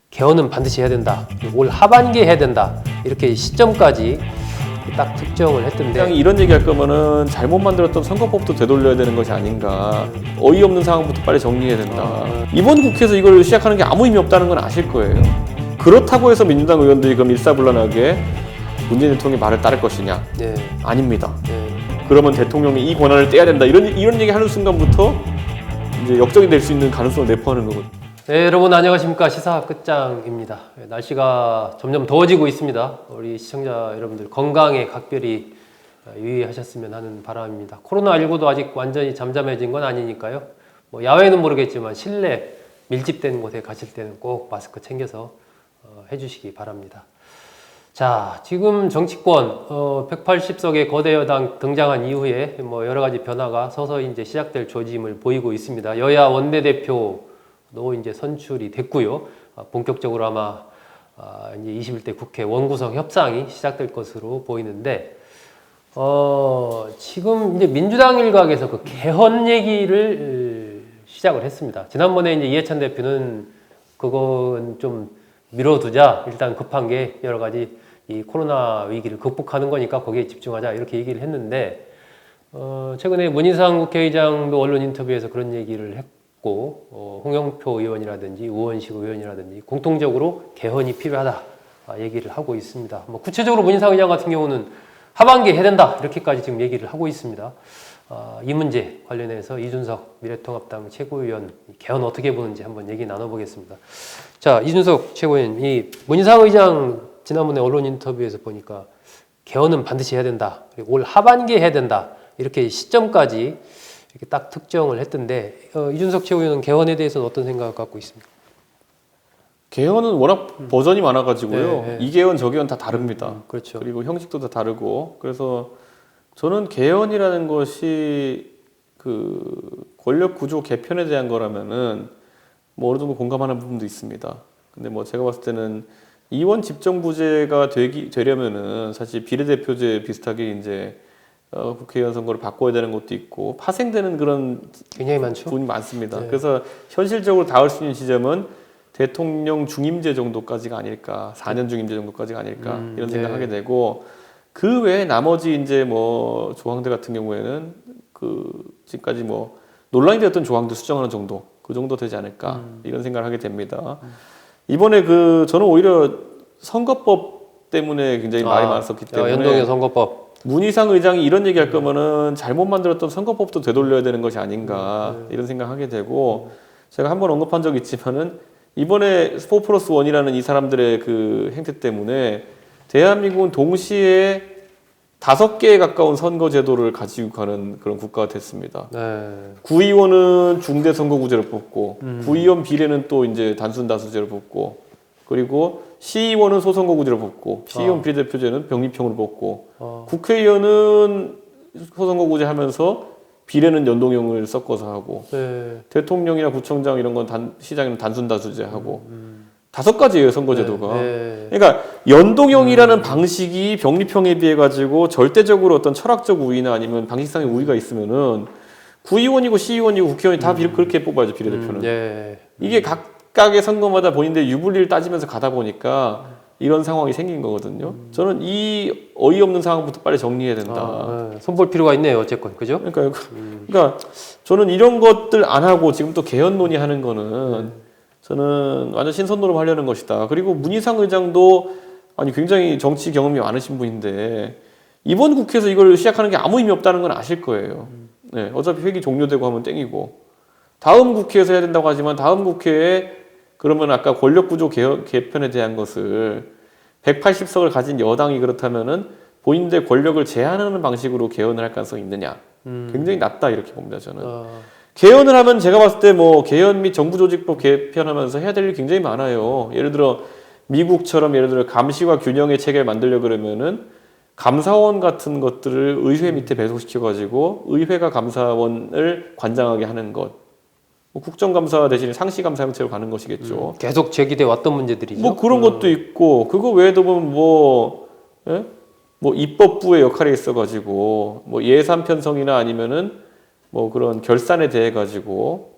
개헌은 반드시 해야 된다. 올 하반기에 해야 된다. 이렇게 시점까지 딱 특정을 했던데, 그냥 이런 얘기할 거면은 잘못 만들었던 선거법도 되돌려야 되는 것이 아닌가. 어이없는 상황부터 빨리 정리해야 된다. 이번 국회에서 이걸 시작하는 게 아무 의미 없다는 건 아실 거예요. 그렇다고 해서 민주당 의원들이 그럼 일사불란하게 문재인 대통령의 말을 따를 것이냐? 네. 아닙니다. 네. 그러면 대통령이 이 권한을 떼야 된다. 이런 얘기 하는 순간부터 이제 역적이 될 수 있는 가능성을 내포하는 거거든요. 네, 여러분 안녕하십니까. 시사 끝장입니다. 날씨가 점점 더워지고 있습니다. 우리 시청자 여러분들 건강에 각별히 유의하셨으면 하는 바람입니다. 코로나19도 아직 완전히 잠잠해진 건 아니니까요. 뭐 야외는 모르겠지만 실내 밀집된 곳에 가실 때는 꼭 마스크 챙겨서 해주시기 바랍니다. 자, 지금 정치권 180석의 거대 여당 등장한 이후에 뭐 여러 가지 변화가 서서히 이제 시작될 조짐을 보이고 있습니다. 여야 원내대표도 이제 선출이 됐고요. 본격적으로 아마 이제 21대 국회 원구성 협상이 시작될 것으로 보이는데, 지금 이제 민주당 일각에서 그 개헌 얘기를 시작을 했습니다. 지난번에 이제 이해찬 대표는 그건 좀 미뤄두자. 일단 급한 게 여러 가지 이 코로나 위기를 극복하는 거니까 거기에 집중하자. 이렇게 얘기를 했는데, 최근에 문희상 국회의장도 언론 인터뷰에서 그런 얘기를 했고, 홍영표 의원이라든지 우원식 의원이라든지 공통적으로 개헌이 필요하다 얘기를 하고 있습니다. 뭐 구체적으로 문희상 의장 같은 경우는 하반기에 해야 된다. 이렇게까지 지금 얘기를 하고 있습니다. 이 문제 관련해서 이준석 미래통합당 최고위원 개헌 어떻게 보는지 한번 얘기 나눠보겠습니다. 자, 이준석 최고위원, 이 문희상 의장 지난번에 언론 인터뷰에서 보니까 개헌은 반드시 해야 된다. 그리고 올 하반기에 해야 된다. 이렇게 시점까지 이렇게 딱 특정을 했던데, 이준석 최고위원은 개헌에 대해서는 어떤 생각을 갖고 있습니까? 개헌은 워낙 버전이 많아가지고요. 네, 네. 이 개헌, 저 개헌 다 다릅니다. 그렇죠. 그리고 형식도 다 다르고. 그래서 저는 개헌이라는 것이 그 권력 구조 개편에 대한 거라면은 뭐 어느 정도 공감하는 부분도 있습니다. 근데 뭐 제가 봤을 때는 이원 집정부제가 되려면은 사실 비례대표제 비슷하게 이제 국회의원 선거를 바꿔야 되는 것도 있고 파생되는 그런 굉장히 많죠. 부분이 많습니다. 네. 그래서 현실적으로 닿을 수 있는 지점은 대통령 중임제 정도까지가 아닐까, 4년 중임제 정도까지가 아닐까 이런 생각하게 되고, 그 외에 나머지 이제 뭐 조항들 같은 경우에는 그 지금까지 뭐 논란이 되었던 조항들 수정하는 정도, 그 정도 되지 않을까 이런 생각을 하게 됩니다. 이번에 저는 오히려 선거법 때문에 굉장히 말이 많았었기 때문에 연동형 선거법. 문희상 의장이 이런 얘기할 거면은 잘못 만들었던 선거법도 되돌려야 되는 것이 아닌가 이런 생각하게 되고, 제가 한번 언급한 적이 있지만은 이번에 4+1이라는 이 사람들의 그 행태 때문에 대한민국은 동시에 5개에 가까운 선거 제도를 가지고 가는 그런 국가가 됐습니다. 네. 구의원은 중대선거구제를 뽑고, 구의원 비례는 또 이제 단순다수제를 뽑고, 그리고 시의원은 소선거구제를 뽑고, 시의원 비례대표제는 병립형으로 뽑고, 국회의원은 소선거구제 하면서 비례는 연동형을 섞어서 하고, 네. 대통령이나 구청장 이런 건 시장에는 단순다수제 하고, 5가지예요 선거제도가. 네. 그러니까 연동형이라는 방식이 병립형에 비해 가지고 절대적으로 어떤 철학적 우위나 아니면 방식상의 우위가 있으면은 구의원이고 시의원이고 국회의원이 다 그렇게 뽑아야죠 비례대표는. 네. 이게 각각의 선거마다 본인들 유불리를 따지면서 가다 보니까 이런 상황이 생긴 거거든요. 저는 이 어이없는 상황부터 빨리 정리해야 된다. 네. 손볼 필요가 있네요. 어쨌건 그죠? 그러니까 저는 이런 것들 안 하고 지금 또 개헌 논의하는 거는 저는 완전 신선노름 하려는 것이다. 그리고 문희상 의장도 아니 굉장히 정치 경험이 많으신 분인데 이번 국회에서 이걸 시작하는 게 아무 의미 없다는 건 아실 거예요. 네, 어차피 회기 종료되고 하면 땡이고, 다음 국회에서 해야 된다고 하지만 다음 국회에 그러면 아까 권력구조 개편에 대한 것을 180석을 가진 여당이 그렇다면은 본인들의 권력을 제한하는 방식으로 개헌을 할 가능성이 있느냐? 굉장히 낮다 이렇게 봅니다 저는. 개헌을 하면 제가 봤을 때 뭐 개헌 및 정부조직법 개편하면서 해야 될 일이 굉장히 많아요. 예를 들어 미국처럼 예를 들어 감시와 균형의 체계를 만들려 그러면은 감사원 같은 것들을 의회 밑에 배속시켜 가지고 의회가 감사원을 관장하게 하는 것. 뭐 국정감사 대신에 상시감사 형태로 가는 것이겠죠. 계속 제기돼 왔던 문제들이죠. 뭐 그런 것도 있고, 그거 외에도 보면 뭐 입법부의 역할이 있어가지고 뭐 예산 편성이나 아니면은 뭐 그런 결산에 대해 가지고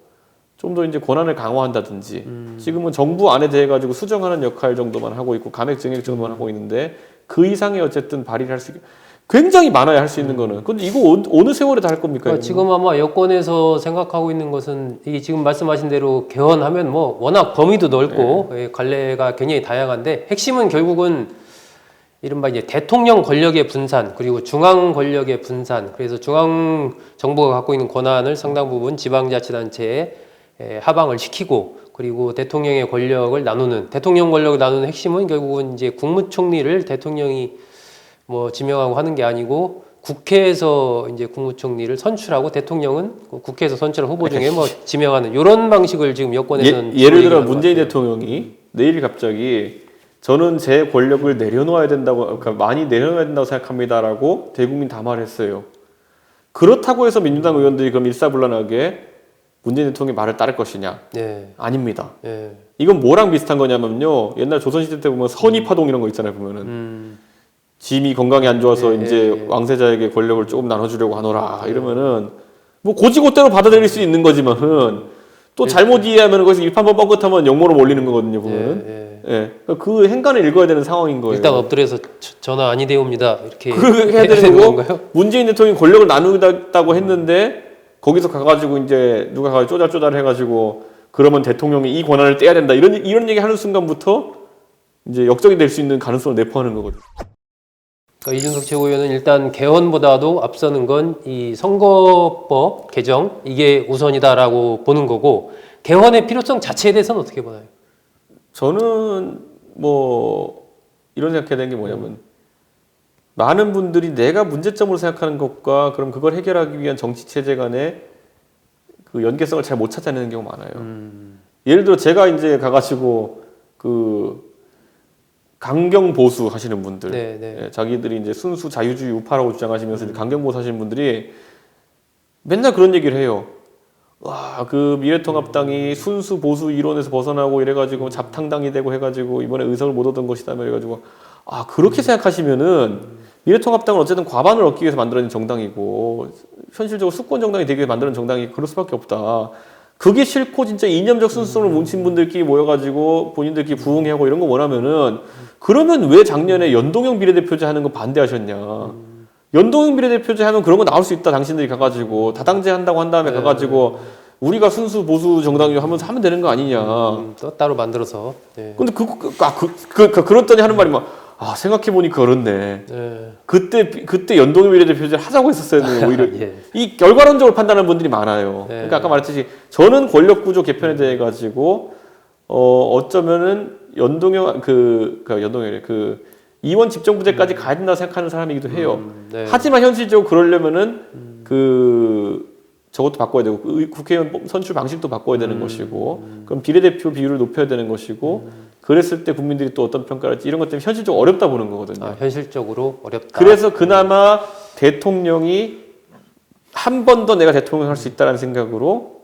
좀 더 이제 권한을 강화한다든지 지금은 정부 안에 대해 가지고 수정하는 역할 정도만 하고 있고 감액 증액 정도만 하고 있는데 그 이상의 어쨌든 발의를 할 수 굉장히 많아야 할 수 있는 거는. 근데 이거 어느 세월에 다 할 겁니까? 그러니까 지금 아마 여권에서 생각하고 있는 것은 이게 지금 말씀하신 대로 개헌하면 뭐 워낙 범위도 넓고 예, 관례가 굉장히 다양한데 핵심은 결국은 이른바 이제 대통령 권력의 분산 그리고 중앙 권력의 분산 그래서 중앙 정부가 갖고 있는 권한을 상당 부분 지방자치단체에 하방을 시키고 그리고 대통령의 권력을 나누는 대통령 권력을 나누는 핵심은 결국은 이제 국무총리를 대통령이 뭐 지명하고 하는 게 아니고 국회에서 이제 국무총리를 선출하고 대통령은 국회에서 선출한 후보 중에 뭐 지명하는 이런 방식을 지금 여권에서는 예를 들어 문재인 대통령이 내일 갑자기 저는 제 권력을 내려놓아야 된다고 그러니까 많이 내려놓아야 된다고 생각합니다라고 대국민 담화했어요. 그렇다고 해서 민주당 의원들이 그럼 일사불란하게 문재인 대통령의 말을 따를 것이냐? 네. 아닙니다. 네. 이건 뭐랑 비슷한 거냐면요. 옛날 조선시대 때 보면 선의파동 이런 거 있잖아요. 보면은 짐이 건강이 안 좋아서 이제 왕세자에게 권력을 조금 나눠주려고 하노라 이러면은 뭐 고지고대로 받아들일 수 있는 거지만은 또 잘못 이해하면 그것이 일판번 뻥끗하면 역모로 몰리는 거거든요. 보면은 그 행간을 읽어야 되는 상황인 거예요. 일단 엎드려서 전화 아니되옵니다 이렇게 그렇게 해야 되는 거고 건가요? 문재인 대통령이 권력을 나누겠다고 했는데 거기서 가가지고 이제 누가 가서 쪼잘쪼잘 해가지고 그러면 대통령이 이 권한을 떼야 된다 이런 얘기 하는 순간부터 이제 역적이 될 수 있는 가능성을 내포하는 거거든요. 그러니까 이준석 최고위원은 일단 개헌보다도 앞서는 건 이 선거법 개정 이게 우선이다라고 보는 거고 개헌의 필요성 자체에 대해서는 어떻게 보나요? 저는 뭐 이런 생각해야 되는 게 뭐냐면 많은 분들이 내가 문제점으로 생각하는 것과 그럼 그걸 해결하기 위한 정치 체제 간의 그 연계성을 잘 못 찾아내는 경우가 많아요. 예를 들어 제가 이제 가가지고 그 강경 보수 하시는 분들, 예, 자기들이 이제 순수 자유주의 우파라고 주장하시면서 이제 강경 보수 하시는 분들이 맨날 그런 얘기를 해요. 와, 그 미래통합당이 순수 보수 이론에서 벗어나고 이래가지고 잡탕당이 되고 해가지고 이번에 의석을 못 얻은 것이다. 이래가지고 아 그렇게 생각하시면은 미래통합당은 어쨌든 과반을 얻기 위해서 만들어진 정당이고 현실적으로 수권 정당이 되기 위해 만드는 정당이 그럴 수밖에 없다. 그게 싫고 진짜 이념적 순수성을 뭉친 분들끼리 모여가지고 본인들끼리 부흥하고 이런 거 원하면은 그러면 왜 작년에 연동형 비례대표제 하는 거 반대하셨냐? 연동형 비례대표제 하면 그런 거 나올 수 있다. 당신들이 가가지고 다당제 한다고 한 다음에 가가지고 우리가 순수 보수 정당이요 하면서 하면 되는 거 아니냐? 또 따로 만들어서. 네. 근데 그랬더니 하는 말이 막 아 생각해 보니 그렇네. 그때 연동형 비례대표제를 하자고 했었어야 되는데 오히려 이 결과론적으로 판단하는 분들이 많아요. 그러니까 아까 말했듯이 저는 권력구조 개편에 대해 가지고 어쩌면은 연동형 연동형이 이원 집정부제까지 가야 된다고 생각하는 사람이기도 해요. 하지만 현실적으로 그러려면은 저것도 바꿔야 되고 국회의원 선출 방식도 바꿔야 되는 것이고 그럼 비례대표 비율을 높여야 되는 것이고 그랬을 때 국민들이 또 어떤 평가를 할지 이런 것 때문에 현실적으로 어렵다 보는 거거든요. 아, 현실적으로 어렵다. 그래서 그나마 대통령이 한 번 더 내가 대통령 할 수 있다는 생각으로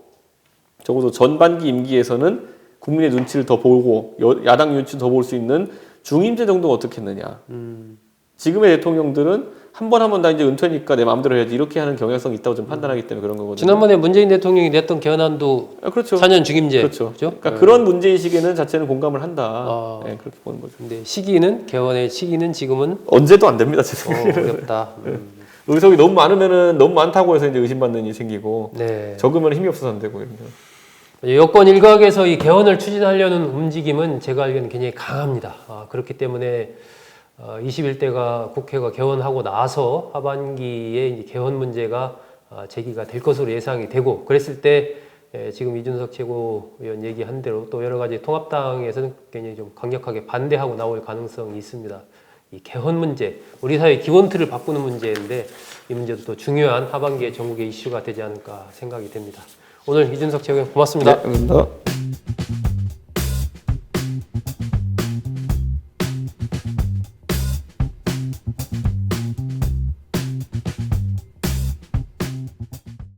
적어도 전반기 임기에서는 국민의 눈치를 더 보고 야당 눈치를 더 볼 수 있는 중임제 정도가 어떻겠느냐. 지금의 대통령들은 한 번 다 이제 은퇴니까 내 마음대로 해야지 이렇게 하는 경향성이 있다고 좀 판단하기 때문에 그런 거거든요. 지난번에 문재인 대통령이 냈던 개헌안도 그렇죠. 4년 중임제. 그렇죠. 그러니까 그런 문제의식에는 자체는 공감을 한다. 네, 그렇게 보는 거죠. 근데 개헌의 시기는 지금은 언제도 안 됩니다. 제 생각에는. 어렵다. 의석이 너무 많으면은 너무 많다고 해서 이제 의심받는 일이 생기고 적으면 힘이 없어서 안 되고 이런 거. 여권 일각에서 이 개헌을 추진하려는 움직임은 제가 알기로는 굉장히 강합니다. 그렇기 때문에 21대가 국회가 개헌하고 나서 하반기에 이제 개헌 문제가 제기가 될 것으로 예상이 되고 그랬을 때 지금 이준석 최고위원 얘기한 대로 또 여러 가지 통합당에서는 굉장히 좀 강력하게 반대하고 나올 가능성이 있습니다. 이 개헌 문제, 우리 사회 기본 틀을 바꾸는 문제인데 이 문제도 또 중요한 하반기의 전국의 이슈가 되지 않을까 생각이 됩니다. 오늘 이준석 최고위원 고맙습니다. 네, 감사합니다.